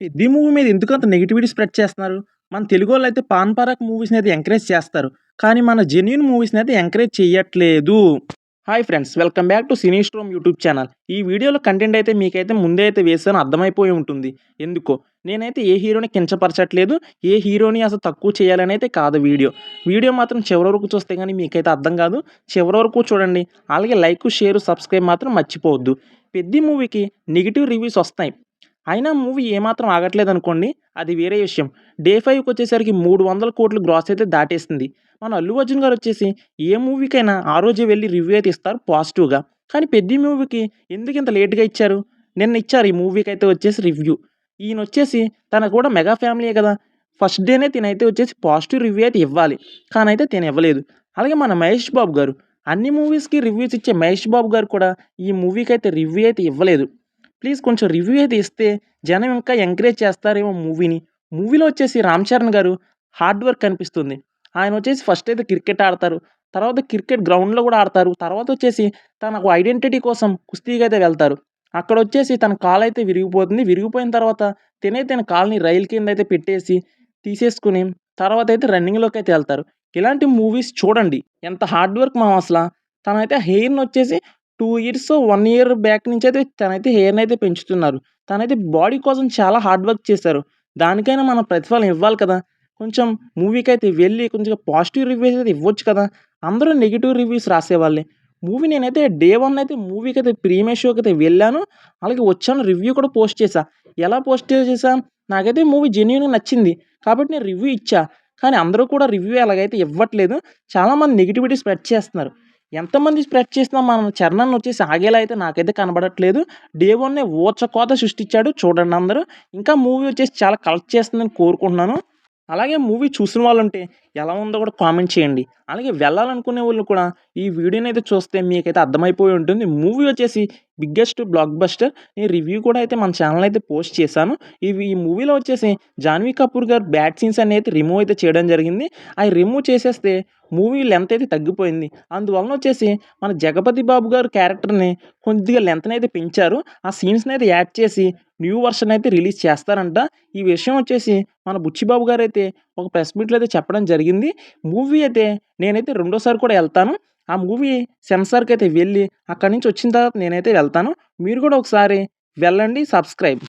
'Peddi' movie మీద ఎందుకంత negativity spread చేస్తున్నారు? మన తెలుగోళ్ళైతే 'పాన్ పరాగ్' మూవీస్‌నైతే ఎంకరేజ్ చేస్తారు. కానీ మన జెన్యూన్ మూవీస్‌నైతే ఎంకరేజ్ చెయ్యట్లేదు. Hi friends! Welcome back to cine storm YouTube channel. ఈ వీడియోలో కంటెంట్ అయితే మీకైతే ముందే అయితే వేసాను అర్థమైపోయి ఉంటుంది. ఎందుకో నేనైతే ఏ హీరోని కించపరచట్లేదు. ఏ హీరోని అసలు తక్కువ చేయాలనైతే కాదు వీడియో. వీడియో మాత్రం చివరి వరకు చూస్తే గానీ మీకైతే అర్థం కాదు. చివరి వరకు చూడండి. అలాగే లైక్, షేర్, సబ్స్క్రైబ్ మాత్రం మర్చిపోవద్దు. 'పెద్ది' మూవీకి నెగెటివ్ రివ్యూస్ వస్తున్నాయి. అయినా మూవీ ఏమాత్రం ఆగట్లేదనుకోండి. అది వేరే విషయం. డే 5కొచ్చేసరికి 300,00,00,000 గ్రాస్ అయితే దాటేసింది. మన 'అల్లు అర్జున్' గారొచ్చేసి ఏ మూవీకైనా ఆ రోజే వెళ్లి రివ్యూ అయితే ఇస్తారు పాజిటివ్‌గా. కానీ 'పెద్ది' మూవీకి ఎందుకింత లేట్‌గా ఇచ్చారు? నిన్న ఇచ్చారు ఈ మూవీకైతే వచ్చేసి రివ్యూ. ఈయనొచ్చేసి తనకు కూడా మెగా ఫ్యామిలీయే గదా! ఫస్ట్ డేనే తినైతే వచ్చేసి పాజిటివ్ రివ్యూ అయితే ఇవ్వాలి. కానైతే తినివ్వలేదు. అలాగే మన 'మహేష్ బాబు' గారు అన్ని మూవీస్‌కి రివ్యూస్ ఇచ్చే 'మహేష్ బాబు' గారు కూడా ఈ మూవీకైతే రివ్యూ అయితే ఇవ్వలేదు. ప్లీజ్ కొంచెం రివ్యూ అయితే ఇస్తే జనం ఇంకా ఎంకరేజ్ చేస్తారేమో మూవీని. మూవీలో వచ్చేసి 'రామ్ చరణ్' గారు హార్డ్ వర్క్ కనిపిస్తుంది. ఆయన వచ్చేసి ఫస్ట్ అయితే క్రికెట్ ఆడతారు. తర్వాత క్రికెట్ గ్రౌండ్‌లో కూడా ఆడతారు. తర్వాత వచ్చేసి తనకు ఐడెంటిటీ కోసం కుస్తీకైతే వెళ్తారు. అక్కడొచ్చేసి తన కాలైతే విరిగిపోతుంది. విరిగిపోయిన తర్వాత తిన కాలుని రైలు కిందైతే పెట్టేసి తీసేసుకొని తర్వాతైతే రన్నింగ్‌లోకైతే ఎళ్తారు. ఇలాంటి మూవీస్ చూడండి. ఎంత హార్డ్ వర్క్ మామ అసల. తనైతే హెయిర్‌నొచ్చేసి 2 ఇయర్సో, 1 ఇయర్ బ్యాక్ నుంచైతే తనైతే హెయిర్‌నైతే పెంచుతున్నారు. తనైతే బాడీ కోసం చాలా హార్డ్ వర్క్ చేశారు. దానికైనా మనం ప్రతిఫలం ఇవ్వాలి కదా! కొంచెం మూవీకైతే వెళ్ళి కొంచెం పాజిటివ్ రివ్యూస్ అయితే ఇవ్వచ్చు కదా! అందరూ నెగెటివ్ రివ్యూస్ రాసేవాళ్ళే. మూవీ నేనైతే డే 1 అయితే మూవీకైతే ప్రీమియర్ షోకైతే వెళ్ళాను. అలాగే వచ్చాను రివ్యూ కూడా పోస్ట్ చేశా. ఎలా పోస్ట్ చేశా? నాకైతే మూవీ జెన్యూన్‌గా నచ్చింది. కాబట్టి నేను రివ్యూ ఇచ్చా. కానీ అందరూ కూడా రివ్యూ అలాగైతే ఇవ్వట్లేదు. చాలామంది నెగటివిటీ స్ప్రెడ్ చేస్తున్నారు. ఎంతమంది స్ప్రెడ్ చేసినా మన చరణ్ వచ్చేసి ఆగేలా అయితే నాకైతే కనబడట్లేదు. డే 1 ఊచకోత సృష్టించాడు చూడండి అందరూ. ఇంకా మూవీ వచ్చేసి చాలా కలెక్ట్ చేస్తుందని కోరుకుంటున్నాను. అలాగే మూవీ చూసిన వాళ్ళుంటే ఎలా ఉందో కూడా కామెంట్ చేయండి. అలాగే వెళ్ళాలనుకునే వాళ్ళు కూడా ఈ వీడియోనైతే చూస్తే మీకైతే అర్థమైపోయి ఉంటుంది. మూవీ వచ్చేసి బిగ్గెస్ట్ బ్లాక్ బస్టర్. నేను రివ్యూ కూడా అయితే మన ఛానెల్‌లో అయితే పోస్ట్ చేశాను. ఈ మూవీలో వచ్చేసి 'జాన్వీ కపూర్' గారు బ్యాడ్ సీన్స్ అనేవి రిమూవ్ అయితే చేయడం జరిగింది. అయి రిమూవ్ చేసేస్తే మూవీ లెంత్ అయితే తగ్గిపోయింది. అందువలన వచ్చేసి మన 'జగపతి బాబు' గారు క్యారెక్టర్‌ని కొద్దిగా లెంత్‌నైతే పెంచారు. ఆ సీన్స్‌నైతే యాడ్ చేసి న్యూ వర్షన్ అయితే రిలీజ్ చేస్తారంట. ఈ విషయం వచ్చేసి మన 'బుచ్చిబాబు' గారైతే ఒక ప్రెస్ మీట్‌లో అయితే చెప్పడం జరిగింది. మూవీ అయితే నేనైతే రెండోసారి కూడా ఎళ్తాను. ఆ మూవీ సెన్సార్‌కైతే వెళ్ళి అక్కడి నుంచి వచ్చిన తర్వాత నేనైతే వెళ్తాను. మీరు కూడా ఒకసారి వెళ్ళండి. సబ్స్క్రైబ్.